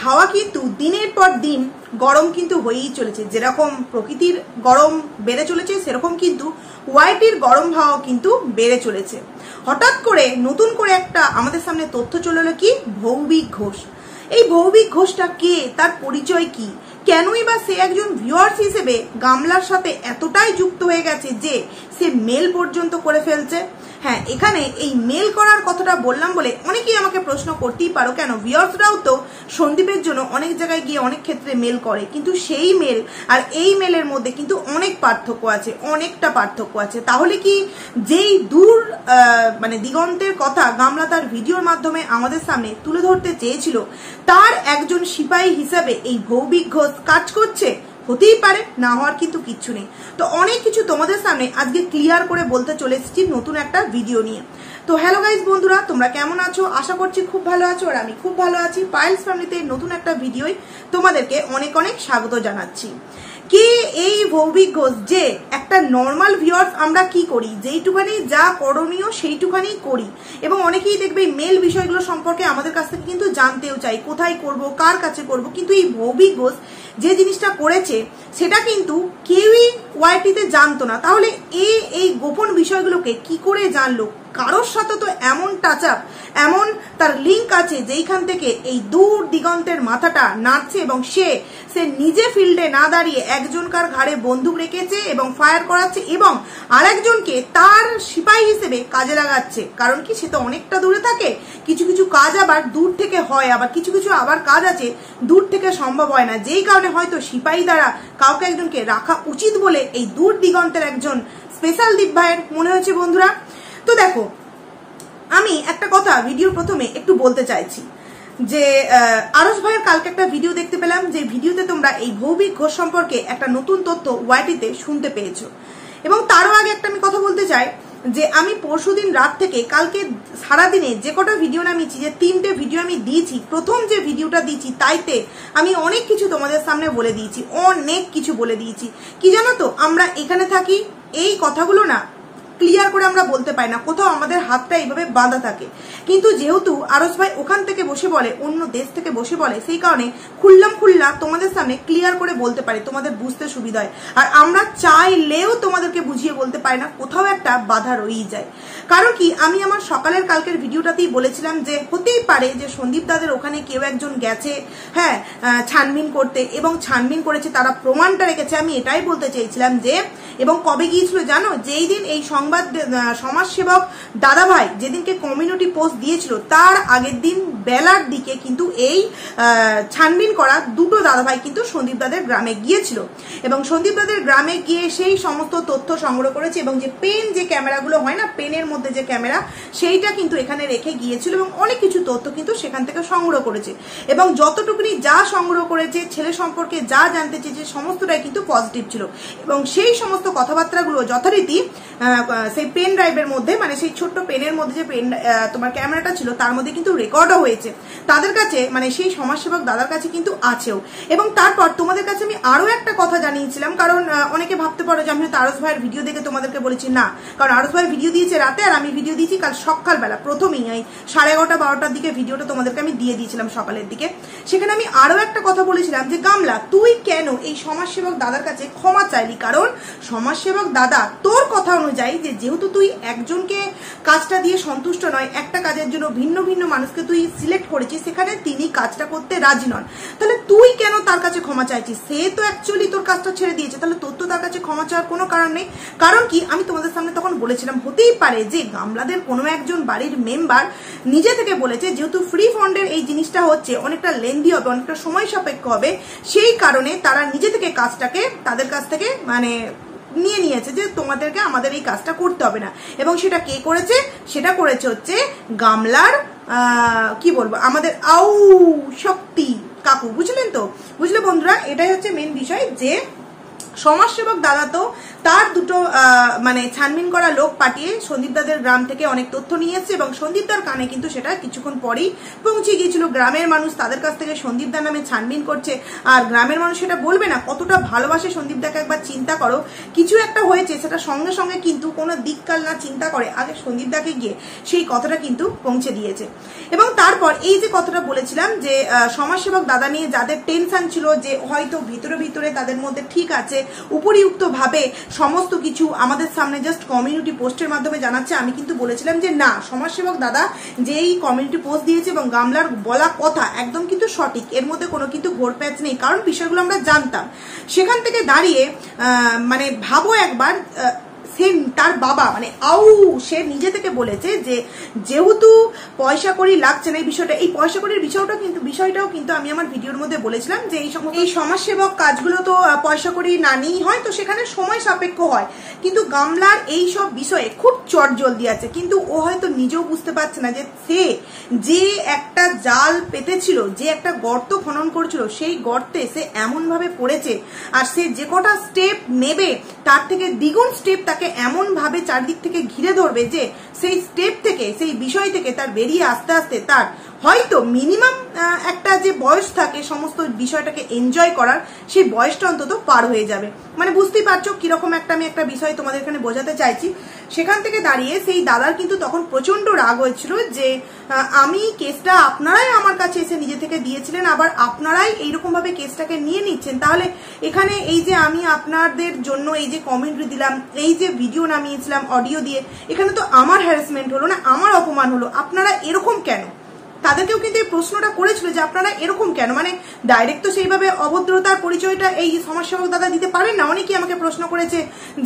হাওয়া কিন্তু দিনের পর দিন গরম কিন্তু হয়েই চলেছে। যেরকম প্রকৃতির গরম বেড়ে চলেছে সেরকম কিন্তু ওয়াইটির গরম হাওয়া কিন্তু বেড়ে চলেছে। হঠাৎ করে নতুন করে একটা আমাদের সামনে তথ্য চলে এলো, কি ভৌমিক ঘোষ। এই ভৌমিক ঘোষটা কে, তার পরিচয় কি, কেনই বা সে একজন ভিউয়ার্স হিসেবে গামলার সাথে এতটাই যুক্ত হয়ে গেছে যে সে মেল পর্যন্ত করে ফেলছে। হ্যাঁ, এখানে এই মেল করার কথাটা বললাম বলে অনেকেই আমাকে প্রশ্ন করতেই পারো, কেন ভিউয়ার্সরাও তো সন্দীপের জন্য অনেক জায়গায় গিয়ে অনেক ক্ষেত্রে মেল করে, কিন্তু সেই মেল আর এই মেলের মধ্যে কিন্তু অনেক পার্থক্য আছে, অনেকটা পার্থক্য আছে। তাহলে কি যেই দূর মানে দিগন্তের কথা গামলা তার ভিডিওর মাধ্যমে আমাদের সামনে তুলে ধরতে চেয়েছিল, তার একজন সিপাহী হিসাবে এই ভৌমিক ঘোষ কাজ করছে? হতেই পারে, না হওয়ার কিন্তু কিচ্ছু নেই। তো অনেক কিছু তোমাদের সামনে আজকে ক্লিয়ার করে বলতে চলে এসেছি নতুন একটা ভিডিও নিয়ে। তো হ্যালো গাইজ বন্ধুরা, তোমরা কেমন আছো? আশা করছি খুব ভালো আছো, আর আমি খুব ভালো আছি। পায়েলস ফ্যামিলিতে নতুন একটা ভিডিওয় তোমাদেরকে অনেক অনেক স্বাগত জানাচ্ছি। কে এই ভৌমিক ঘোষ? যে একটা নর্মাল ভিউয়ার্স আমরা কি করি, যেইটুখানি যা করণীয় সেইটুখানি করি, এবং অনেকেই দেখবে মেল বিষয়গুলো সম্পর্কে আমাদের কাছ থেকে কিন্তু জানতেও চাই, কোথায় করব, কার কাছে করব। কিন্তু এই ভৌমিক ঘোষ যে জিনিসটা করেছে সেটা কিন্তু কেউই ওয়াইটিতে জানতো না। তাহলে এই গোপন বিষয়গুলোকে কি করে জানলো? কারোর সাথে তো এমন টাচ আপ, এমন তার লিঙ্ক আছে যেইখান থেকে এই দূর দিগন্তের মাথাটা নাড়ছে, এবং সে নিজে ফিল্ডে না দাঁড়িয়ে একজনকার ঘাড়ে বন্দুক রেখেছে এবং ফায়ার করাচ্ছে, এবং আরেকজনকে তার সিপাহী হিসেবে কাজে লাগাচ্ছে। কারণ কি, সে তো অনেকটা দূরে থাকে, কিছু কিছু কাজ আবার দূর থেকে হয়, আবার কিছু কিছু আবার কাজ আছে দূর থেকে সম্ভব হয় না, যেই কারণে হয়তো সিপাহী দ্বারা কাউকে একজনকে রাখা উচিত বলে এই দূর দিগন্তের একজন স্পেশাল দীপ ভাইয়ের মনে হয়েছে বন্ধুরা। তো দেখো, আমি একটা কথা ভিডিওর প্রথমে একটু বলতে চাইছি যে আরস ভাইয়ের কালকে একটা ভিডিও দেখতে পেলাম, যে ভিডিওতে তোমরা এই ভৌমিক ঘোষ সম্পর্কে একটা নতুন তথ্য ওয়াইটিতে শুনতে পেয়েছো। এবং তারও আগে একটা আমি কথা বলতে চাই যে আমি পরশুদিন রাত থেকে কালকে সারাদিনে যে কটা ভিডিও নামিয়েছি, যে 3টে ভিডিও আমি দিয়েছি, প্রথম যে ভিডিওটা দিয়েছি তাইতে আমি অনেক কিছু তোমাদের সামনে বলে দিয়েছি, অনেক কিছু বলে দিয়েছি। কি জানো তো, আমরা এখানে থাকি, এই কথাগুলো না ক্লিয়ার করে আমরা বলতে পারি না, কোথাও আমাদের হাতটা এইভাবে বাঁধা থাকে। কিন্তু যেহেতু আরস ভাই ওখান থেকে বসে বলে, অন্য দেশ থেকে বসে বলে, সেই কারণে খুল্লা তোমাদের সামনে ক্লিয়ার করে বলতে পারি, তোমাদের বুঝতে সুবিধা হয়। আর আমরা চাইলেও তোমাদেরকে বুঝিয়ে বলতে পারি না, কোথাও একটা বাধা রয়েই যায়। কারণ কি, আমি আমার সকালের কালকের ভিডিওটাতেই বলেছিলাম যে হতেই পারে যে সন্দীপ দাদের ওখানে কেউ একজন গেছে, হ্যাঁ, ছানবিন করতে, এবং ছানবিন করেছে, তারা প্রমাণটা রেখেছে। আমি এটাই বলতে চেয়েছিলাম যে, এবং কবে গিয়েছিল জানো, যেই দিন এই সমাজসেবক দাদা ভাই যেদিনকে কমিউনিটি পোস্ট দিয়েছিল, তার আগের দিন বেলার দিকে কিন্তু এই ছানবিন করা দুটো দাদা ভাই কিন্তু সন্দীপ দাদের গ্রামে গিয়েছিল, এবং সন্দীপ দাদের গ্রামে গিয়ে সেই সমস্ত তথ্য সংগ্রহ করেছে, এবং যে পেন, যে ক্যামেরাগুলো হয় না, পেনের মধ্যে যে ক্যামেরা, সেইটা কিন্তু এখানে রেখে গিয়েছিল, এবং অনেক কিছু তথ্য কিন্তু সেখান থেকে সংগ্রহ করেছে। এবং যতটুকুনি যা সংগ্রহ করেছে, ছেলে সম্পর্কে যা জানতে চেয়েছে, সমস্তটাই কিন্তু পজিটিভ ছিল। এবং সেই সমস্ত কথাবার্তাগুলো যথারীতি সেই পেন ড্রাইভের মধ্যে, মানে সেই ছোট্ট পেনের মধ্যে যে পেন তোমার ক্যামেরাটা ছিল, তার মধ্যে কিন্তু রেকর্ডও হয়েছে তাদের কাছে, মানে সেই সমাজসেবক দাদার কাছে কিন্তু আছেও। এবং তারপর তোমাদের কাছে আমি আরো একটা কথা জানিয়েছিলাম, কারণ অনেকে ভাবতে পারো যে আমি হয়তো আরস ভাইয়ের ভিডিও দেখে তোমাদেরকে বলেছি, না, কারণ আরস ভাই ভিডিও দিয়েছে রাতে, আর আমি ভিডিও দিয়েছি কাল সকালবেলা, প্রথমেই এই 11:30-12টার দিকে ভিডিওটা তোমাদেরকে আমি দিয়ে দিয়েছিলাম সকালের দিকে। সেখানে আমি আরো একটা কথা বলেছিলাম যে গামলা, তুই কেন এই সমাজসেবক দাদার কাছে ক্ষমা চাইলি? কারণ সমাজসেবক দাদা তোর কথা অনুযায়ী, যে যেহেতু তুই একজনকে কাজটা দিয়ে সন্তুষ্ট নয়, একটা কাজের জন্য ভিন্ন ভিন্ন মানুষকে তুই সিলেক্ট করেছিস, সেখানে তিনি কাজটা করতে রাজি নন, তাহলে তুই কেন তার কাছে ক্ষমা চাইছিস? সে তো অ্যাকচুয়ালি তোর কাজটা ছেড়ে দিয়েছে, তাহলে তোর তো তার কাছে ক্ষমা চাওয়ার কোনো কারণ নেই। কারণ কি, আমি তোমাদের সামনে তখন বলেছিলাম, হতেই পারে যে গামলাদের কোনো একজন বাড়ির মেম্বার নিজে থেকে বলেছে, যেহেতু ফ্রি ফান্ডের এই জিনিসটা হচ্ছে অনেকটা লেন্দি হবে, অনেকটা সময় সাপেক্ষ হবে, সেই কারণে তারা নিজে থেকে কাজটাকে তাদের কাছ থেকে মানে নিয়েছে যে তোমাদেরকে আমাদের এই কাজটা করতে হবে না। এবং সেটা কে করেছে? সেটা করেছে হচ্ছে গামলার কি বলবো, আমাদের শক্তি কাকু, বুঝলেন তো? বুঝলে বন্ধুরা, এটাই হচ্ছে মেন বিষয়, যে সমাজসেবক দাদা তো তার দুটো মানে ছানবিন করা লোক পাঠিয়ে সন্দীপ দাদের গ্রাম থেকে অনেক তথ্য নিয়ে এসছে এবং সন্দীপ দার কানে কিন্তু সেটা কিছুক্ষণ পরেই পৌঁছে গিয়েছিল। গ্রামের মানুষ তাদের কাছ থেকে সন্দীপ দার নামে ছানবিন করছে, আর গ্রামের মানুষ সেটা বলবে না কতটা ভালোবাসে সন্দীপ দাকে। একবার চিন্তা করো, কিছু একটা হয়েছে সেটা সঙ্গে সঙ্গে কিন্তু কোনো দিককাল না চিন্তা করে আগে সন্দীপ দাকে গিয়ে সেই কথাটা কিন্তু পৌঁছে দিয়েছে। এবং তারপর এই যে কথাটা বলেছিলাম যে সমাজসেবক দাদা নিয়ে যাদের টেনশন ছিল যে হয়তো ভিতরে ভিতরে তাদের মধ্যে ঠিক আছে, উপরিউক্ত ভাবে সমস্ত কিছু আমাদের সামনে জাস্ট কমিউনিটি পোস্টের মাধ্যমে জানাচ্ছে, আমি কিন্তু বলেছিলাম যে না, সমাজসেবক দাদা যেই কমিউনিটি পোস্ট দিয়েছে এবং গামলার বলা কথা একদম কিন্তু সঠিক, এর মধ্যে কোনো কিন্তু ঘোরপ্যাচ নেই, কারণ বিষয়গুলো আমরা জানতাম। সেখান থেকে দাঁড়িয়ে মানে ভাবো একবার, সে তার বাবা মানে সে নিজে থেকে বলেছে যে যেহেতু পয়সা কড়ি লাগছে না, এই পয়সা কড়ির বিষয়টাও কিন্তু আমি আমার ভিডিওর মধ্যে বলেছিলাম যে এই সমাজসেবক কাজগুলো তো পয়সা কড়ি না নিয়েই হয়, তো সেখানে সময় সাপেক্ষ হয়। কিন্তু গামলার এই সব বিষয়ে খুব চটজলদি আছে, কিন্তু ও হয়তো নিজেও বুঝতে পারছে না যে সে যে একটা জাল পেতেছিল, যে একটা গর্ত খনন করছিল, সেই গর্তে সে এমন ভাবে পড়েছে, আর সে যে কটা স্টেপ নেবে তার থেকে দ্বিগুণ স্টেপ তাকে এমন ভাবে চারদিক থেকে ঘিরে ধরবে যে সেই স্টেপ থেকে, সেই বিষয় থেকে তার বেরিয়ে আসতে আসতে তার হয়তো মিনিমাম একটা যে বয়স থাকে সমস্ত বিষয়টাকে এনজয় করার, সেই বয়সটা অন্তত পার হয়ে যাবে। মানে বুঝতেই পারছো কিরকম আমি একটা বিষয় তোমাদের এখানে বোঝাতে চাইছি। সেখান থেকে দাঁড়িয়ে সেই দাদার কিন্তু তখন প্রচন্ড রাগ হয়েছিল যে আমি কেসটা আপনারাই আমার কাছে এসে নিজে থেকে দিয়েছিলেন, আবার আপনারাই এইরকম ভাবে কেসটাকে নিয়ে নিচ্ছেন, তাহলে এখানে এই যে আমি আপনাদের জন্য এই যে কমেন্ট্রি দিলাম, এই যে ভিডিও নামিয়েছিলাম অডিও দিয়ে, এখানে তো আমার হ্যারাসমেন্ট হলো না, আমার অপমান হলো, আপনারা এরকম কেন? তাদেরকেও কিন্তু এই প্রশ্নটা করেছিল যে আপনারা এরকম কেন, মানে ডাইরেক্ট তো সেইভাবে অভদ্রতার পরিচয়টা এই সমাজসেবক দাদা দিতে পারেন না। অনেকেই আমাকে প্রশ্ন করেছে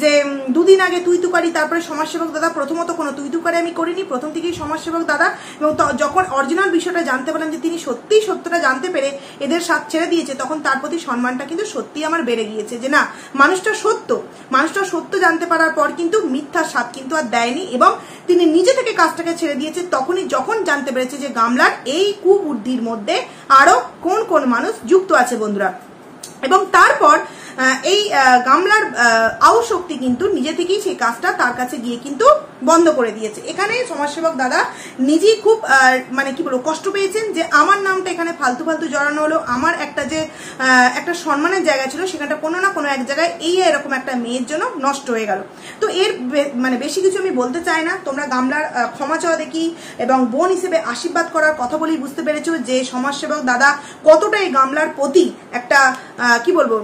যে দুদিন আগে তুই তুকারি, তারপরে সমাজসেবক দাদা। প্রথমত কোনো তুই তুকারি আমি করিনি, প্রথম থেকেই সমাজসেবক দাদা। এবং যখন অরিজিনাল বিষয়টা জানতে পারলাম যে তিনি সত্যিই সত্যটা জানতে পেরে এদের সাথ ছেড়ে দিয়েছে, তখন তার প্রতি সম্মানটা কিন্তু সত্যিই আমার বেড়ে গিয়েছে যে না, মানুষটা সত্য জানতে পারার পর কিন্তু মিথ্যার স্বাদ কিন্তু আর দেয়নি, এবং তিনি নিজে থেকে কাজটাকে ছেড়ে দিয়েছে তখনই যখন জানতে পেরেছে যে গামলার এই কুবুদ্ধির মধ্যে আরো কোন কোন মানুষ যুক্ত আছে বন্ধুরা। এবং তারপর এই গামলার আউশক্তি কিন্তু নিজে থেকেই সেই কাজটা তার কাছে গিয়ে কিন্তু বন্ধ করে দিয়েছে। এখানে সমাজসেবক দাদা নিজেই খুব মানে কি বলবো কষ্ট পেয়েছেন যে আমার নামটা এখানে ফালতু জড়ানো হলো, আমার একটা যে একটা সম্মানের জায়গা ছিল সেখানটা কোনো না কোনো এক জায়গায় এরকম একটা মেয়ের জন্য নষ্ট হয়ে গেল। তো এর মানে বেশি কিছু আমি বলতে চাই না, তোমরা গামলার ক্ষমা চাওয়া দেখি এবং বোন হিসেবে আশীর্বাদ করার কথা বলেই বুঝতে পেরেছো যে সমাজসেবক দাদা কতটা এই গামলার প্রতি একটা কি বলবো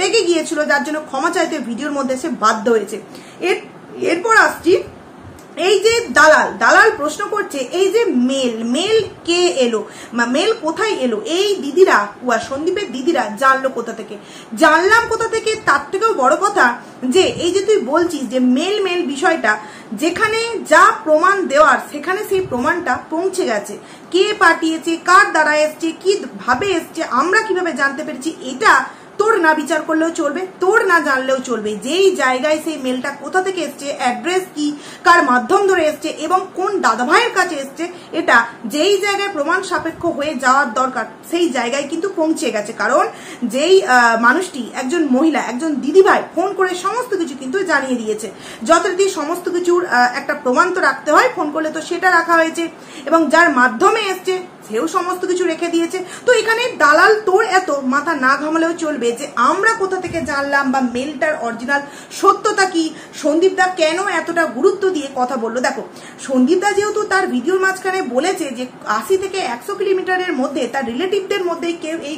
রেগে গিয়েছিল, যার জন্য ক্ষমা চাইতে ভিডিওর মধ্যে সে বাধ্য হয়েছে। এরপর আসছি এই যে দালাল প্রশ্ন করছে এই যে মেল কে এলো, মেল কোথায় এলো, এই দিদিরা সন্দীপের দিদিরা জানলো কোথা থেকে, জানলাম কোথা থেকে, তার থেকেও বড় কথা যে এই যে তুই বলছিস যে মেল বিষয়টা যেখানে যা প্রমাণ দেওয়ার সেখানে সেই প্রমাণটা পৌঁছে গেছে, কে পাঠিয়েছে, কার দ্বারা এসছে, কি ভাবে এসছে, আমরা কিভাবে জানতে পেরেছি, এটা তোর না বিচার করলেও চলবে, তোর না জানলেও চলবে। যেই জায়গায় সেই মেলটা কোথা থেকে এসছে, অ্যাড্রেস কি, কার মাধ্যম ধরে এসছে এবং কোন দাদাভাইয়ের কাছে এসছে, এটা যেই জায়গায় প্রমাণ সাপেক্ষ হয়ে যাওয়ার দরকার সেই জায়গায় কিন্তু পৌঁছে গেছে। কারণ যেই মানুষটি একজন মহিলা, একজন দিদিভাই ফোন করে সমস্ত কিছু কিন্তু জানিয়ে দিয়েছে, যথারীতি সমস্ত কিছুর একটা প্রমাণ তো রাখতে হয়, ফোন করলে তো সেটা রাখা হয়েছে, এবং যার মাধ্যমে এসছে সেও সমস্ত কিছু রেখে দিয়েছে। তো এখানে দালাল তোর এত মাথা না ঘামালেও চলবে যে আমরা কোথা থেকে জানলাম বা মেলটার অরিজিনাল সত্যতা কি, সন্দীপ দা কেন এতটা গুরুত্ব দিয়ে কথা বললো। দেখো সন্দীপ দা যেহেতু তার ভিডিওর মাঝখানে বলেছে যে 80 থেকে 100 কিলোমিটারের মধ্যে তার রিলেটিভদের মধ্যেই কেউ এই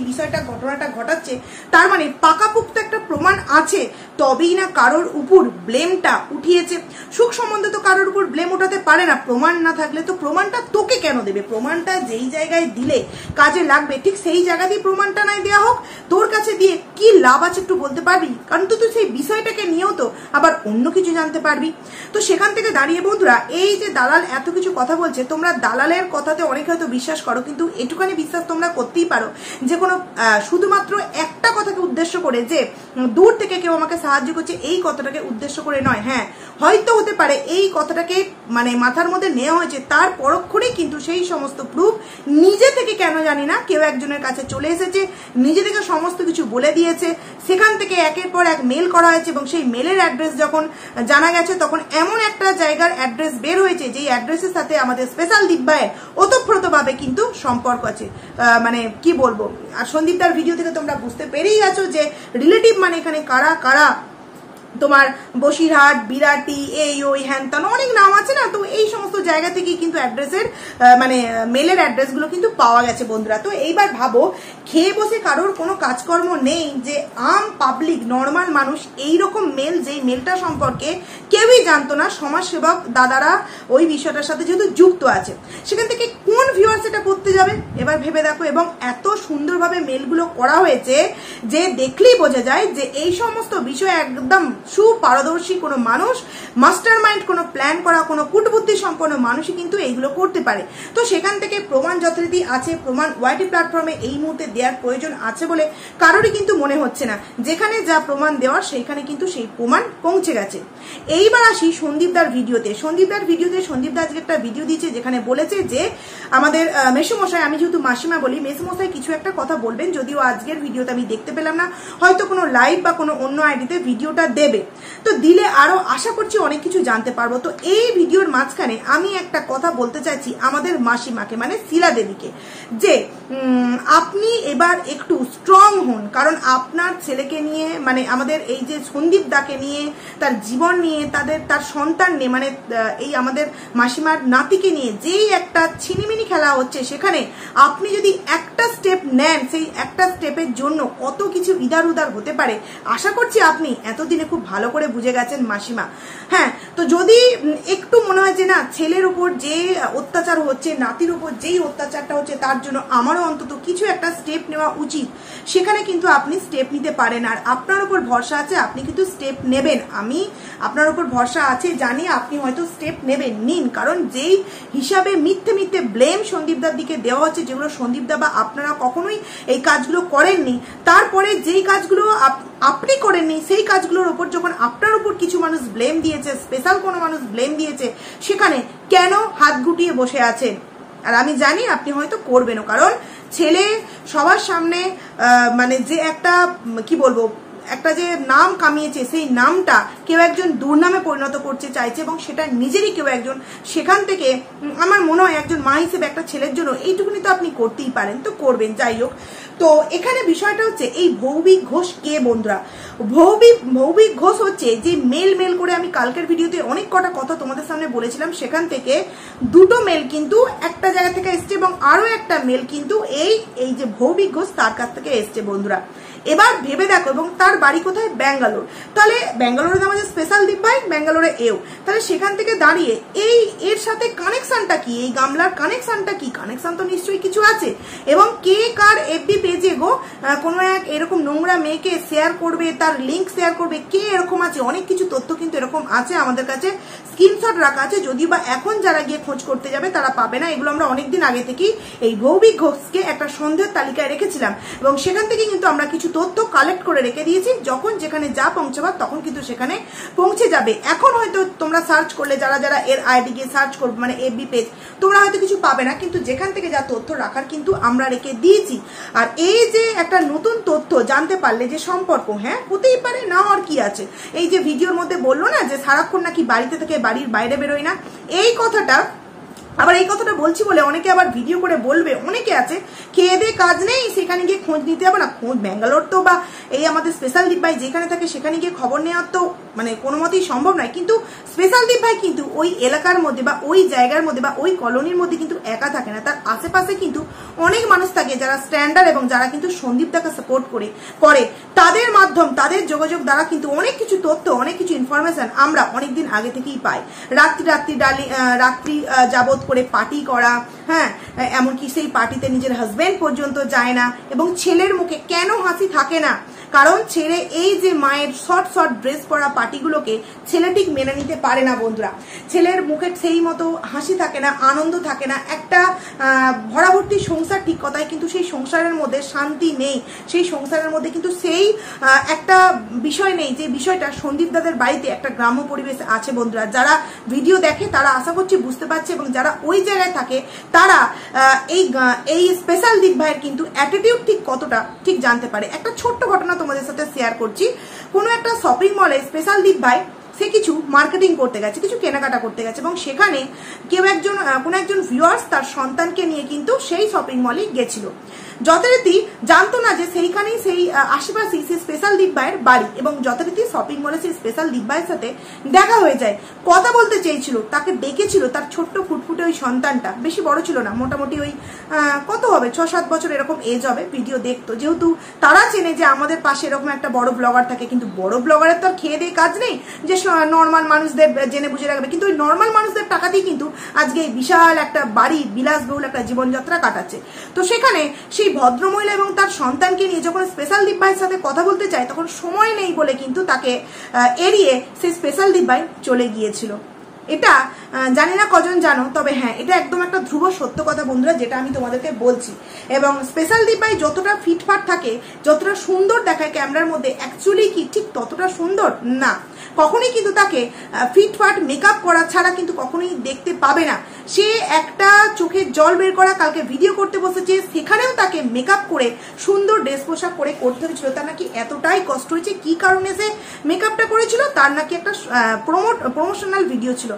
ঘটনাটা ঘটাচ্ছে, তার মানে পাকাপোক্ত একটা প্রমাণ আছে, তবেই না কারোর উপর ব্লেমটা উঠিয়েছে। সুখ সম্বন্ধে তো কারোর উপর ব্লেম ওঠাতে পারে না, প্রমাণ না থাকলে তো প্রমাণটা তোকে কেন দেবে, প্রমাণটা যেই জায়গায় দিলে কাজে লাগবে ঠিক সেই জায়গা দিয়ে প্রমাণটা নাই দেওয়া হোক, তোর কাছে দিয়ে কি লাভ আছে একটু বলতে পারবি, কারণ তুই সেই বিষয়টাকে নিয়েও তো আবার অন্য কিছু জানতে পারবি। তো সেখান থেকে দাঁড়িয়ে বন্ধুরা এই যে দালাল এত কিছু কথা বলছে, তোমরা দালালের কথাতে অনেক হয়তো বিশ্বাস করো, কিন্তু এটুখানি বিশ্বাস তোমরা করতেই পারো যে কোনো শুধুমাত্র একটা কথাকে উদ্দেশ্য করে যে দূর থেকে কেউ আমাকে সাহায্য করছে এই কথাটাকে উদ্দেশ্য করে নয়। হ্যাঁ হয়তো হতে পারে এই কথাটাকে মানে মাথার মধ্যে নেওয়া হয়েছে, তার পরক্ষণেই কিন্তু সেই সমস্ত প্রুফ নিজে থেকে কেন জানি না কেউ একজনের কাছে চলে এসেছে, নিজে থেকে সমস্ত কিছু বলে দিয়েছে, সেখান থেকে একের পর এক মেল করা হয়েছে এবং সেই মেলের অ্যাড্রেস যখন জানা গেছে তখন এমন একটা জায়গার অ্যাড্রেস বের হয়েছে যেই অ্যাড্রেসের সাথে আমাদের স্পেশাল দীপ ভাইয়ের ওতপ্রোতভাবে কিন্তু সম্পর্ক আছে। মানে কি বলবো, আর সন্দীপদার ভিডিও থেকে তোমরা বুঝতে পেরেই গেছো যে রিলেটিভ মানে এখানে কারা কারা, তোমার বসিরহাট, বিরাটি, এই ওই হ্যানতান অনেক নাম আছে না, তো এই সমস্ত জায়গা থেকে কিন্তু অ্যাড্রেসের মানে মেলের অ্যাড্রেসগুলো কিন্তু পাওয়া গেছে বন্ধুরা। তো এইবার ভাবো, খেয়ে বসে কারোর কোনো কাজকর্ম নেই যে আম পাবলিক নর্মাল মানুষ এইরকম মেল, যেই মেলটা সম্পর্কে কেউই জানতো না, সমাজসেবক দাদারা ওই বিষয়টার সাথে যেহেতু যুক্ত আছে, সেখান থেকে কোন ভিউয়ার্স এটা করতে যাবে এবার ভেবে দেখো। এবং এত সুন্দরভাবে মেলগুলো করা হয়েছে যে দেখলেই বোঝা যায় যে এই সমস্ত বিষয়ে একদম সুপারদর্শী কোনো মানুষ, মাস্টার মাইন্ড কোনো প্ল্যান করা কোনো কূটবুদ্ধি সম্পন্ন মানুষই কিন্তু এইগুলো করতে পারে। তো সেখান থেকে প্রমাণ যথারীতি আছে, প্রমাণ ওয়াইটি প্ল্যাটফর্মে এই মুহূর্তে দেওয়ার প্রয়োজন আছে বলে কারোরই কিন্তু মনে হচ্ছে না। যেখানে যা প্রমাণ দেওয়ার সেইখানে কিন্তু সেই প্রমাণ পৌঁছে গেছে। এইবার আসি সন্দীপদার ভিডিওতে। সন্দীপদার আজকে একটা ভিডিও দিয়েছে যেখানে বলেছে যে আমাদের মেসুমশাই, আমি যেহেতু মাসিমা বলি, মেসুমশাই কিছু একটা কথা বলবেন, যদিও আজকের ভিডিওতে আমি দেখতে পেলাম না, হয়তো কোনো লাইভ বা কোনো অন্য আইডিতে ভিডিওটা দেবে, তো দিলে আরো আশা করছি অনেক কিছু জানতে পারবো। তো এই ভিডিওর মাঝখানে আমি একটা কথা বলতে চাইছি আমাদের মাসিমাকে, মানে শিলা দেবীকে, যে আপনি এবার একটু স্ট্রং হন, কারণ আপনার ছেলেকে নিয়ে, মানে আমাদের এই যে সন্দীপ দাকে নিয়ে, তার জীবন নিয়ে, তার সন্তান নিয়ে, মানে এই আমাদের মাসিমার নাতিকে নিয়ে যেই একটা ছিনিমিনি খেলা হচ্ছে, সেখানে আপনি যদি একটা স্টেপ নেন, সেই একটা স্টেপের জন্য কত কিছু ইদার উদার হতে পারে আশা করছি আপনি এতদিনে খুব ভালো করে বুঝে গেছেন মাসিমা। হ্যাঁ, তো যদি একটু মনে হয় যে না, ছেলের উপর যে অত্যাচার হচ্ছে, নাতির উপর যেই অত্যাচারটা হচ্ছে, তার জন্য আমারও অন্তত কিছু একটা স্টেপ নেওয়া উচিত, সেখানে কিন্তু আপনি স্টেপ নিতে পারেন। আর আপনার উপর ভরসা আছে, আপনি কিন্তু স্টেপ নেবেন। আমি আপনার উপর ভরসা আছে জানি আপনি হয়তো স্টেপ নেবেন, নিন। কারণ যেই হিসাবে মিথ্যে মিথ্যে ব্লেম সন্দীপদার দিকে দেওয়া হচ্ছে, যেগুলো সন্দীপদা বা আপনারা কখনোই এই কাজগুলো করেননি, তারপরে যেই কাজগুলো আপনি করেননি সেই কাজগুলোর উপর যখন আপনার উপর কিছু মানুষ ব্লেম দিয়েছে, স্পেশাল কোনো মানুষ ব্লেম দিয়েছে, সেখানে কেন হাত গুটিয়ে বসে আছেন? আর আমি জানি আপনি হয়তো করবেনও, কারণ ছেলে সবার সামনে মানে যে একটা কি বলবো, একটা যে নাম কামিয়েছে, সেই নামটা কেউ একজন দুর্নামে পরিণত করতে চাইছে এবং সেটা নিজেরই কেউ একজন। সেখান থেকে আমার মনে হয় একজন মা হিসেবে একটা ছেলের জন্য এইটুকুনি তো আপনি করতেই পারেন, তো করবেন। যাই হোক, তো এখানে বিষয়টা হচ্ছে এই ভৌমিক ঘোষ কে বন্ধুরা? ভৌমিক ঘোষ হচ্ছে যে মেল করে আমি কালকের ভিডিওতে অনেক কটা কথা তোমাদের সামনে বলেছিলাম, সেখান থেকে দুটো মেল কিন্তু একটা জায়গা থেকে এসছে এবং আরো একটা মেল কিন্তু এই যে ভৌমিক ঘোষ তার কাছ থেকে এসছে বন্ধুরা। এবার ভেবে দেখো, এবং তার বাড়ি কোথায়? ব্যাঙ্গালোর। তাহলে ব্যাঙ্গালোরে আমাদের স্পেশাল দীপ ভাই, ব্যাঙ্গালোরে এও, তাহলে সেখান থেকে দাঁড়িয়ে এর সাথে কানেকশনটা কি? এই গামলার কানেকশনটা কি? কানেকশন তো নিশ্চয়ই কিছু আছে। এবং কে কার এফবি পেজে গো কোনো এক এরকম নোংরা মেয়েকে শেয়ার করবে, তার লিঙ্ক শেয়ার করবে, কে এরকম আছে? অনেক কিছু তথ্য কিন্তু এরকম আছে, আমাদের কাছে স্ক্রিনশট রাখা আছে, যদিও বা এখন যারা গিয়ে খোঁজ করতে যাবে তারা পাবে না। এগুলো আমরা অনেকদিন আগে থেকেই এই ভৌমিক ঘোষকে একটা সন্দেহের তালিকায় রেখেছিলাম এবং সেখান থেকে কিন্তু আমরা কিছু তথ্য কালেক্ট করে রেখে দিয়েছি। যখন যেখানে যা পৌঁছাবার তখন কিন্তু সেখানে পৌঁছে যাবে। এখন হয়তো তোমরা সার্চ করলে, যারা এর আইডি গিয়ে সার্চ করবে, মানে এফবি পেজ, তোমরা হয়তো কিছু পাবে না, কিন্তু যেখান থেকে যা তথ্য রাখার কিন্তু আমরা রেখে দিয়েছি। আর এই যে একটা নতুন তথ্য জানতে পারলে যে সম্পর্ক, হ্যাঁ হতেই পারে, না আর কি আছে। এই যে ভিডিওর মধ্যে বললো না যে সারাক্ষণ নাকি বাড়িতে থেকে বাড়ির বাইরে বেরোয় না, এই কথাটা আবার এই কথাটা বলছি বলে অনেকে আবার ভিডিও করে বলবে, অনেকে আছে খেয়ে দিয়ে কাজ নেই, সেখানে গিয়ে খোঁজ নিতে হবে না। খোঁজ ব্যাঙ্গালোর তো বা এই আমাদের স্পেশাল দীপ ভাই যেখানে থাকে সেখানে গিয়ে খবর নেওয়ার তো মানে কোনো মতেই সম্ভব নয়। কিন্তু স্পেশাল দীপ ভাই কিন্তু ওই এলাকার মধ্যে বা ওই জায়গার মধ্যে বা ওই কলোনির মধ্যে কিন্তু একা থাকে না, তার আশেপাশে কিন্তু অনেক মানুষ থাকে যারা স্ট্যান্ডার্ড এবং যারা কিন্তু সন্দীপদাকে সাপোর্ট করে তাদের মাধ্যম, তাদের যোগাযোগ দ্বারা কিন্তু অনেক কিছু তথ্য, অনেক কিছু ইনফরমেশন আমরা অনেকদিন আগে থেকেই পাই। রাত্রি যাবত করে পার্টি করা, হ্যাঁ, এমনকি সেই পার্টিতে নিজের হাজবেন্ড পর্যন্ত যায় না এবং ছেলের মুখে কেন হাসি থাকে না? কারণ ছেলে এই যে মায়ের শর্ট শর্ট ড্রেস পরা পার্টিগুলোকে ছেলে ঠিক মেনে নিতে পারে না বন্ধুরা। ছেলের মুখে সেই মতো হাসি থাকে না, আনন্দ থাকে না, একটা ভরাভর্তি সংসার ঠিক কথায়, কিন্তু সেই সংসারের মধ্যে শান্তি নেই, সেই সংসারের মধ্যে কিন্তু সেই একটা বিষয় নেই যে বিষয়টা সন্দীপ দাদের বাড়িতে একটা গ্রাম্য পরিবেশ আছে বন্ধুরা। যারা ভিডিও দেখে তারা আশা করছি বুঝতে পারছে, এবং যারা ওই জায়গায় থাকে তারা এই স্পেশাল দীপ ভাইয়ের কিন্তু অ্যাটিটিউড ঠিক কতটা ঠিক জানতে পারে। একটা ছোট্ট ঘটনা তোমাদের সাথে শেয়ার করছি। কোনো একটা শপিং মলে স্পেশাল দীপ ভাই সে কিছু মার্কেটিং করতে গেছে, কিছু কেনাকাটা করতে গেছে, এবং সেখানে কোনো একজন ভিউয়ার্স তার সন্তানকে নিয়ে কিন্তু সেই শপিং মলে গেছিল। যথারীতি জানতো না যে সেইখানেই সেই আশেপাশেই সেই স্পেশাল দীপ ভাইয়ের বাড়ি, এবং যথারীতি শপিং মলে সেই স্পেশাল দীপ ভাইয়ের সাথে দেখা হয়ে যায়। কথা বলতে চেয়েছিল, তাকে ডেকেছিল, তার ছোট্ট ফুটফুটে ওই সন্তানটা, বেশি বড় ছিল না, মোটামুটি ওই কত হবে 6-7 বছর এরকম এজ হবে। ভিডিও দেখতো, যেহেতু তারা চেনে যে আমাদের পাশে এরকম একটা বড় ব্লগার থাকে, কিন্তু বড় ব্লগারের তো আর খেয়ে দিয়ে কাজ নেই যে নর্মাল মানুষদের জেনে বুঝে রাখবে, কিন্তু ওই নর্মাল মানুষদের টাকা দিয়ে কিন্তু আজকে বিশাল একটা বাড়ি, বিলাসবহুল একটা জীবনযাত্রা কাটাচ্ছে। তো সেখানে সেই ভদ্রমহিলা এবং তার সন্তানকে নিয়ে যখন স্পেশাল দীপ ভাইয়ের সাথে কথা বলতে চায়, তখন সময় নেই বলে কিন্তু তাকে এড়িয়ে সেই স্পেশাল দীপ ভাই চলে গিয়েছিল। এটা জানি না কজন জানো, তবে হ্যাঁ, এটা একদম একটা ধ্রুব সত্য কথা বন্ধুরা, যেটা আমি তোমাদেরকে বলছি। এবং স্পেশাল দীপ ভাই যতটা ফিটফাট থাকে, যতটা সুন্দর দেখায় ক্যামেরার মধ্যে, অ্যাকচুয়ালি কি ঠিক ততটা সুন্দর না। কখনোই কিন্তু তাকে ফিটফাট মেকআপ করা ছাড়া কিন্তু কখনোই দেখতে পাবে না। সে একটা চোখে জল বের করা কালকে ভিডিও করতে বসেছে, সেখানেও তাকে মেকআপ করে সুন্দর ড্রেস পোশাক করে করতে হয়েছিল। তার নাকি এতটাই কষ্ট হয়েছে, কি কারণে সে মেকআপটা করেছিল, তার নাকি একটা প্রমোশনাল ভিডিও ছিল।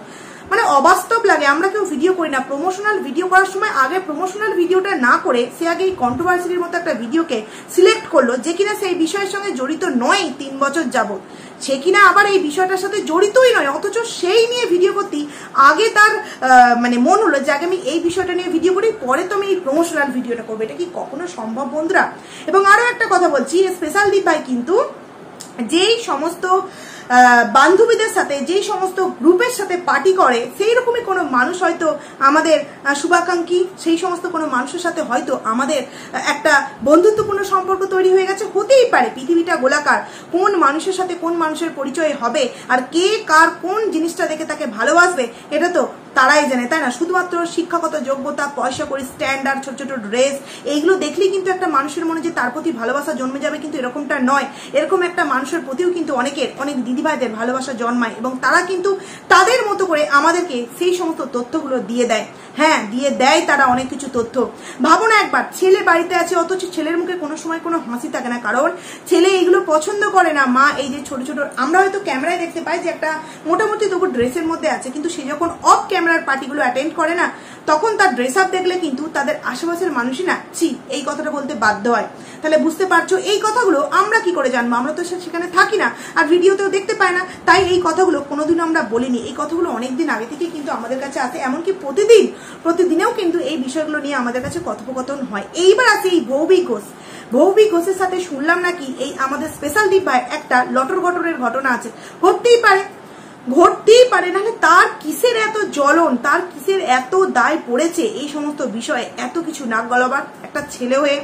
মানে অবাস্তব লাগে, আমরা কেউ ভিডিও করি না, প্রমোশনাল ভিডিও করার সময় আগে প্রমোশনাল ভিডিওটা না করে সে আগে এই কন্ট্রোভার্সির মতো একটা ভিডিওকে সিলেক্ট করলো, যে কিনা সেই বিষয়ের সঙ্গে জড়িত নয় 3 বছর যাবত, সে কিনা আবার এই বিষয়টার সাথে জড়িতই নয়, অথচ সেই নিয়ে ভিডিও করতেই আগে তার মানে মন হলো যে আগে আমি এই বিষয়টা নিয়ে ভিডিও করি, পরে তো আমি এই প্রমোশনাল ভিডিওটা করবো। এটা কি কখনো সম্ভব বন্ধুরা? এবং আরো একটা কথা বলছি, স্পেশাল দীপ ভাই কিন্তু যেই সমস্ত বান্ধবীদের সাথে, যেই সমস্ত গ্রুপের সাথে পার্টি করে, সেই রকমই কোনো মানুষ হয়তো আমাদের শুভাকাঙ্ক্ষী, সেই সমস্ত কোনো মানুষের সাথে হয়তো আমাদের একটা বন্ধুত্বপূর্ণ সম্পর্ক তৈরি হয়ে গেছে। হতেই পারে, পৃথিবীটা গোলাকার, কোন মানুষের সাথে কোন মানুষের পরিচয় হবে আর কে কার কোন জিনিসটা দেখে তাকে ভালোবাসবে, এটা তো তারাই জানে, তাই না? শুধুমাত্র শিক্ষাগত যোগ্যতা, পয়সা করি, স্ট্যান্ডার্ড, ছোট ছোট ড্রেস, এইগুলো দেখলেই কিন্তু একটা মানুষের মনে যে তার প্রতি ভালোবাসা জন্মে যাবে, কিন্তু এরকমটা নয়। এরকম একটা মানুষের প্রতিও কিন্তু অনেক দিদিভাইদের ভালোবাসা জন্মায়, এবং তারা কিন্তু তাদের মতো করে আমাদেরকে সেই সমস্ত তথ্যগুলো দিয়ে দেয়। হ্যাঁ, দিয়ে দেয় তারা অনেক কিছু তথ্য। ভাবো না একবার, ছেলে বাড়িতে আছে, অথচ ছেলের মুখে কোনো সময় কোনো হাসি থাকে না, কারণ ছেলে এইগুলো পছন্দ করে না। মা এই যে ছোট ছোট, আমরা হয়তো ক্যামেরায় দেখতে পাই যে একটা মোটামুটি তবু ড্রেসের মধ্যে আছে, কিন্তু সে যখন অফ ক্যামেরার পার্টিগুলো অ্যাটেন্ড করে না, তখন তার ড্রেস আপ দেখলে কিন্তু তাদের আশেপাশের মানুষই না ছি এই কথাটা বলতে বাধ্য হয়। তাহলে বুঝতে পারছো এই কথাগুলো আমরা কি করে জানবো? আমরা তো সেখানে থাকি না, আর ভিডিওতেও দেখতে পাই না, তাই এই কথাগুলো কোনোদিনও আমরা বলিনি। এই কথাগুলো অনেকদিন আগে থেকে কিন্তু আমাদের কাছে আসে, এমনকি প্রতিদিনেও কিন্তু এই বিষয়গুলো নিয়ে আমাদের কাছে কথোপকথন হয়। এইবার আছে এই ভৌমিক ঘোষের সাথে শুনলাম নাকি এই আমাদের স্পেশাল দীপ ভাই একটা লটর গটরের ঘটনা আছে। ঘটতেই পারে, নাহলে তার কিসের এত জ্বলন, তার কিসের এত দায় পড়েছে এই সমস্ত বিষয়ে এত কিছু নাক গলাবার? একটা ছেলে হয়ে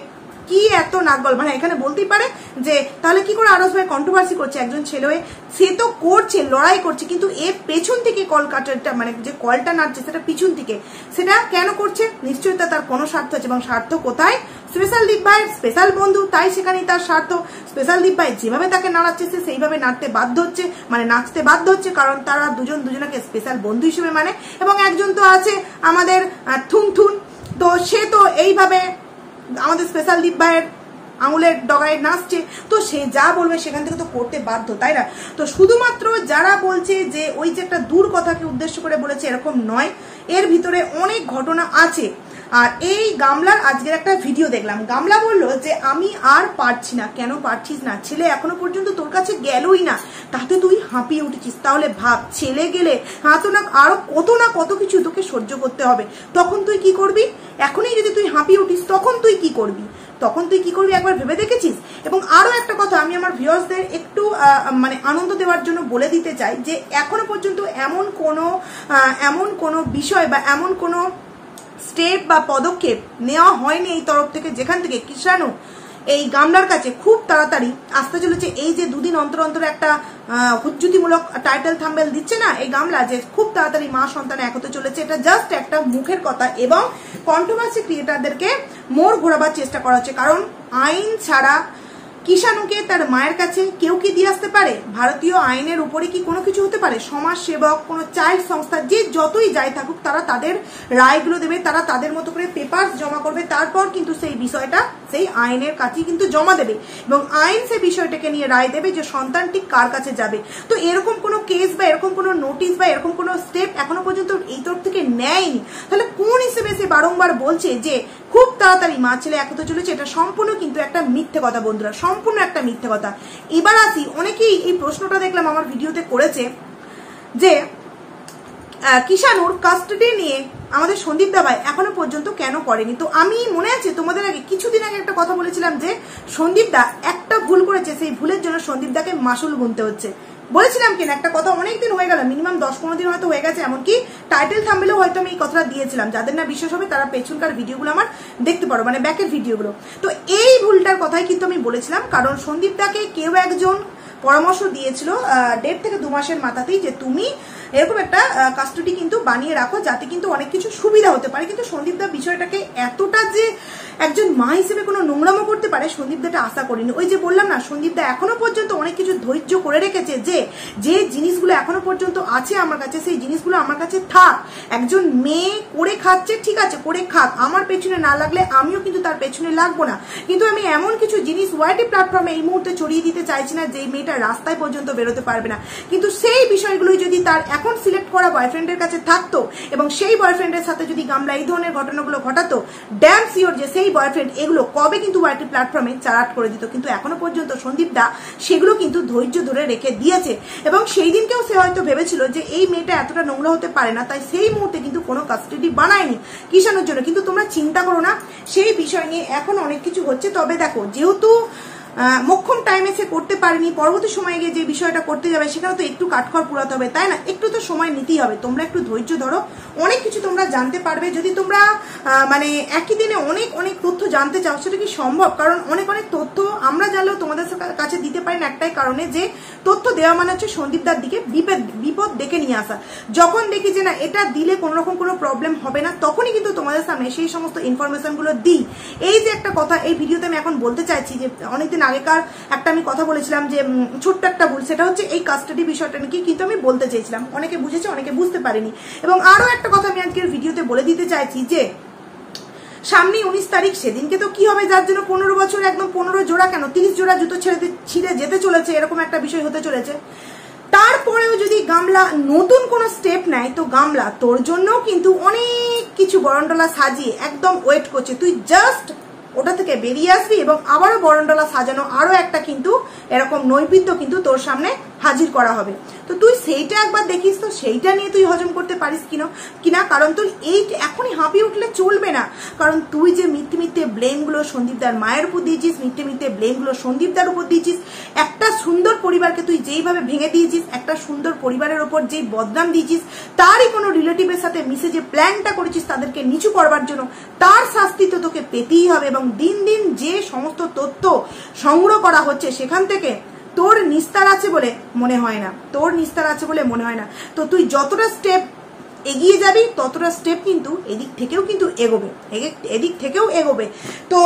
কি এত নাক গল, মানে এখানে বলতেই পারে যে তাহলে কি করে আরস ভাই কন্ট্রোভার্সি করছে? একজন ছেলে হয়ে সে তো করছে, লড়াই করছে, কিন্তু এর পেছন থেকে কল কাটারটা, মানে যে কলটা নাড়ছে সেটা পিছন থেকে, সেটা কেন করছে? নিশ্চয়ই তার কোনো স্বার্থ আছে, এবং স্বার্থ কোথায়? স্পেশাল দীপ ভাইয়ের স্পেশাল বন্ধু, তাই সেখানেই তার স্বার্থ। স্পেশাল দীপ ভাই যেভাবে তাকে নাড়াচ্ছে সে সেইভাবে নাড়তে বাধ্য হচ্ছে, মানে নাচতে বাধ্য হচ্ছে, কারণ তারা দুজনকে স্পেশাল বন্ধু হিসেবে মানে। এবং একজন তো আছে আমাদের থুন, তো সে তো এইভাবে আমাদের স্পেশাল দীপ ভাইয়ের আঙুলের ডগায় নাচছে, তো সে যা বলবে সেখান থেকে তো করতে বাধ্য, তাই না? তো শুধুমাত্র যারা বলছে যে ওই যে একটা দূর কথাকে উদ্দেশ্য করে বলেছে, এরকম নয়, এর ভিতরে অনেক ঘটনা আছে। আর এই গামলার আজকের একটা ভিডিও দেখলাম, গামলা বললো যে আমি আর পারছি না। কেন পারছিস না? ছেলে এখনো পর্যন্ত তোর কাছে গেলই না, তাতে তুই হাঁপিয়ে উঠেছিস। তাহলে ভাব, ছেলে গেলে হাতো না আরো কত কিছু তোকে সহ্য করতে হবে, তখন তুই কি করবি? এখনই যদি তুই হাঁপিয়ে উঠিস, তখন তুই কি করবি একবার ভেবে দেখেছিস? এবং আরো একটা কথা আমি আমার ভিউয়ার্সদের একটু মানে আনন্দ দেওয়ার জন্য বলে দিতে চাই, যে এখনো পর্যন্ত এমন কোনো বিষয় বা এমন কোনো স্টেপ বা পদক্ষেপ নেওয়া হয়নি এই তরফ থেকে, যেখান থেকে কৃষাণু এই গামলার কাছে খুব তাড়াতাড়ি আসতে চলেছে। এই যে দুদিন অন্তর অন্তর একটা হুজ্জুতিমূলক টাইটেল থাম্বনেল দিচ্ছে না এই গামলা, যে খুব তাড়াতাড়ি মা সন্তান এক হতে চলেছে, এটা জাস্ট একটা মুখের কথা এবং কন্ট্রোভার্সি ক্রিয়েটারদেরকে মোড় ঘোরাবার চেষ্টা করা হচ্ছে। কারণ আইন ছাড়া কিষাণুকে তার মায়ের কাছে কেউ কি দিয়ে আসতে পারে? ভারতীয় আইনের উপরে কি কোনো কিছু হতে পারে? সমাজ সেবক, কোনো চাইল্ড সংস্থা, যে যতই যাই থাকুক, তারা তাদের রায়গুলো দেবে, তারা তাদের মতো করে পেপার জমা করবে, তারপর কিন্তু সেই বিষয়টা সেই আইনের কাছে কিন্তু জমা দেবে এবং আইন সেই বিষয়টাকে নিয়ে রায় দেবে যে সন্তানটি কার কাছে যাবে। তো এরকম কোনো কেস বা এরকম কোনো নোটিশ বা এরকম কোনো স্টেপ এখনো পর্যন্ত এই তরফ থেকে নেয়নি। তাহলে কোন হিসেবে সে বারংবার বলছে যে খুব তাড়াতাড়ি মা ছেলে এক হতে চলেছে? এটা সম্পূর্ণ কিন্তু একটা মিথ্যে কথা বন্ধুরা, সম্পূর্ণ একটা মিথ্যে কথা। এবার আসি, অনেকেই এই প্রশ্নটা দেখলাম আমার ভিডিওতে করেছে যে কিষাণুর কাস্টাডি নিয়ে আমাদের সন্দীপ দা ভাই এখনো পর্যন্ত কেন করেনি। তো আমি মনে আছে তোমাদের আগে কিছুদিন আগে একটা কথা বলেছিলাম যে সন্দীপ দা একটা ভুল করেছে, সেই ভুলের জন্য সন্দীপ দাকে মাসুল গুনতে হচ্ছে। বলেছিলাম কিনা একটা কথা, অনেকদিন হয়ে গেল, মিনিমাম 10-15 দিন হয়তো হয়ে গেছে, এমনকি টাইটেল থাম্বনেলেও হয়তো আমি এই কথাটা দিয়েছিলাম। যাদের না বিশ্বাস হবে তারা পেছনকার ভিডিওগুলো আমার দেখতে পারো, মানে ব্যাকের ভিডিওগুলো। তো এই ভুলটার কথাই কিন্তু আমি বলেছিলাম, কারণ সন্দীপ দাকে কেউ একজন পরামর্শ দিয়েছিল 1.5 থেকে 2 মাসের মাথাতেই যে তুমি এরকম একটা কাস্টডি কিন্তু বানিয়ে রাখো, যাতে কিন্তু অনেক কিছু সুবিধা হতে পারে। কিন্তু সন্দীপ দা বিষয়টাকে এতটা যে একজন মা হিসেবে কোনো নোংরামো করতে পারে, সন্দীপ দাটা আশা করিনি। ওই যে বললাম না, সন্দীপ দা এখনো পর্যন্ত অনেক কিছু ধৈর্য করে রেখেছে, যে যে জিনিসগুলো এখনো পর্যন্ত আছে আমার কাছে, সেই জিনিসগুলো আমার কাছে থাক। একজন মেয়ে করে খাচ্ছে, ঠিক আছে করে খাক, আমার পেছনে না লাগলে আমিও কিন্তু তার পেছনে লাগবো না। কিন্তু আমি এমন কিছু জিনিস ওয়াইটি প্ল্যাটফর্মে এই মুহূর্তে ছড়িয়ে দিতে চাইছি না যে মেয়েটা রাস্তায় পর্যন্ত বেরোতে পারবে না। কিন্তু সেই বিষয়গুলোই যদি তার এখন সিলেক্ট করা বয়ফ্রেন্ডের কাছে থাকতো এবং সেই বয়ফ্রেন্ডের সাথে যদি গামলা এই ধরনের ঘটনাগুলো ঘটাতো, ড্যাম শিওর যে সেই বয়ফ্রেন্ড এগুলো কবে কিন্তু ওয়াইটি প্ল্যাটফর্মে চালাট করে দিত। কিন্তু এখনো পর্যন্ত সন্দীপ দা সেগুলো কিন্তু ধৈর্য ধরে রেখে দিয়েছে এবং সেই দিনকেও সে হয়তো ভেবেছিল যে এই মেয়েটা এতটা নোংরা হতে পারে না, তাই সেই মুহূর্তে কিন্তু কোনো কাস্টাডি বানায়নি কিষাণুর জন্য। কিন্তু তোমরা চিন্তা করো না, সেই বিষয় নিয়ে এখন অনেক কিছু হচ্ছে। তবে দেখো, যেহেতু মোক্ষম টাইমে সে করতে পারেনি, পরবর্তী সময়ে গিয়ে যে বিষয়টা করতে যাবে সেখানে তো একটু কাঠখড় পুরাতে হবে, তাই না? একটু তো সময় নিতেই হবে। তোমরা একটু ধৈর্য ধরো, অনেক কিছু তোমরা জানতে পারবে। যদি তোমরা মানে একই দিনে অনেক অনেক তথ্য জানতে চাও, সেটা কি সম্ভব? কারণ অনেক অনেক তথ্য আমরা জানলেও তোমাদের কাছে দিতে পারি না, একটাই কারণে যে তথ্য দেওয়া মানে হচ্ছে সন্দীপদার দিকে বিপদ ডেকে নিয়ে আসা। যখন দেখি যে না এটা দিলে কোনো রকম কোনো প্রবলেম হবে না, তখনই কিন্তু তোমাদের সামনে সেই সমস্ত ইনফরমেশনগুলো দিই। এই যে একটা কথা এই ভিডিওতে আমি এখন বলতে চাইছি, যে অনেকদিন আগেকার একটা আমি কথা বলেছিলাম যে ছোট্ট একটা ভুল, সেটা হচ্ছে এই কাস্টাডি বিষয়টা নাকি কিন্তু আমি বলতে চেয়েছিলাম, অনেকে বুঝেছে অনেকে বুঝতে পারেনি। এবং আরো একটা কথা আমি আজকের ভিডিওতে বলে দিতে চাইছি যে সামনে 19 তারিখ, সেদিনকে তো কি হবে, যার জন্য 15 বছর একদম 15 জোড়া কেন 30 জোড়া জুতো ছিঁড়ে যেতে চলেছে, এরকম একটা বিষয় হতে চলেছে। তারপরেও যদি গামলা নতুন কোনো স্টেপ নেয়, তো গামলা তোর জন্যও কিন্তু অনেক কিছু বরণডলা সাজিয়ে একদম ওয়েট করছে। তুই জাস্ট ওটা থেকে বেরিয়ে আসবি এবং আবারও বরণডলা সাজানো আরো একটা কিন্তু এরকম নৈবেদ্য কিন্তু তোর সামনে হাজির করা হবে। তো তুই সেইটা একবার দেখিস তো, সেইটা নিয়ে তুই হজম করতে পারিস কিনা। কারণ তুই এই এখনই হাঁপিয়ে উঠলে চলবে না। কারণ তুই যে মিথ্যে মিথ্যে ব্লেমগুলো সন্দীপদার মায়ের উপর দিয়েছিস, মিথ্যে মিথ্যে ব্লেমগুলো সন্দীপদার উপর দিয়েছিস, একটা সুন্দর পরিবারকে তুই যেইভাবে ভেঙে দিয়েছিস, একটা সুন্দর পরিবারের ওপর যেই বদনাম দিয়েছিস, তারই কোনো রিলেটিভের সাথে মিশে যে প্ল্যানটা করেছিস তাদেরকে নিচু করবার জন্য, তার শাস্তি তো তোকে পেতেই হবে। এবং দিন দিন যে সমস্ত তথ্য সংগ্রহ করা হচ্ছে, সেখান থেকে তোর নিস্তার আছে বলে মনে হয় না, তোর নিস্তার আছে বলে মনে হয় না। তো তুই যতটা স্টেপ এগিয়ে যাবি, ততটা স্টেপ কিন্তু এদিক থেকেও কিন্তু এগোবে। তো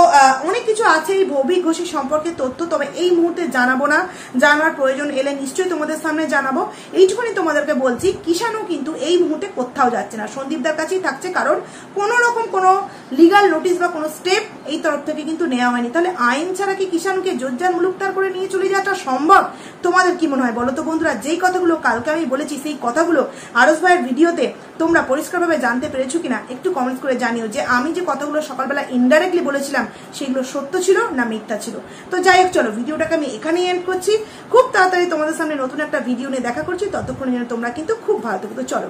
অনেক কিছু আছে এই ভৌমিক ঘোষী সম্পর্কে তথ্য, তবে এই মুহূর্তে জানাবো না, জানার প্রয়োজন এলে নিশ্চয়ই তোমাদের সামনে জানাবো। এইটুকুনি তোমাদেরকে বলছি, কিষাণু কিন্তু এই মুহূর্তে কোথাও যাচ্ছে না, সন্দীপদার কাছেই থাকছে। কারণ কোনো রকম কোনো লিগাল নোটিশ বা কোনো স্টেপ এই তরফ থেকে কিন্তু নেওয়া হয়নি। তাহলে আইন ছাড়া কি কিষাণুকে জোরজার মুলুকতার করে নিয়ে চলে যাওয়াটা সম্ভব? তোমাদের কি মনে হয় বলো তো বন্ধুরা? যেই কথাগুলো কালকে আমি বলেছি, সেই কথাগুলো আরস ভাইয়ের ভিডিওতে তোমরা পরিষ্কারভাবে জানতে পেরেছো কিনা একটু কমেন্ট করে জানিও, যে আমি যে কথাগুলো সকালবেলা ইনডাইরেক্টলি বলেছিলাম সেগুলো সত্য ছিল না মিথ্যা ছিল। তো যাই হোক, চলো ভিডিওটাকে আমি এখানেই এন্ড করছি। খুব তাড়াতাড়ি তোমাদের সামনে নতুন একটা ভিডিও নিয়ে দেখা করছি, ততক্ষণের জন্য তোমরা কিন্তু খুব ভালো থেকো। তো চলো।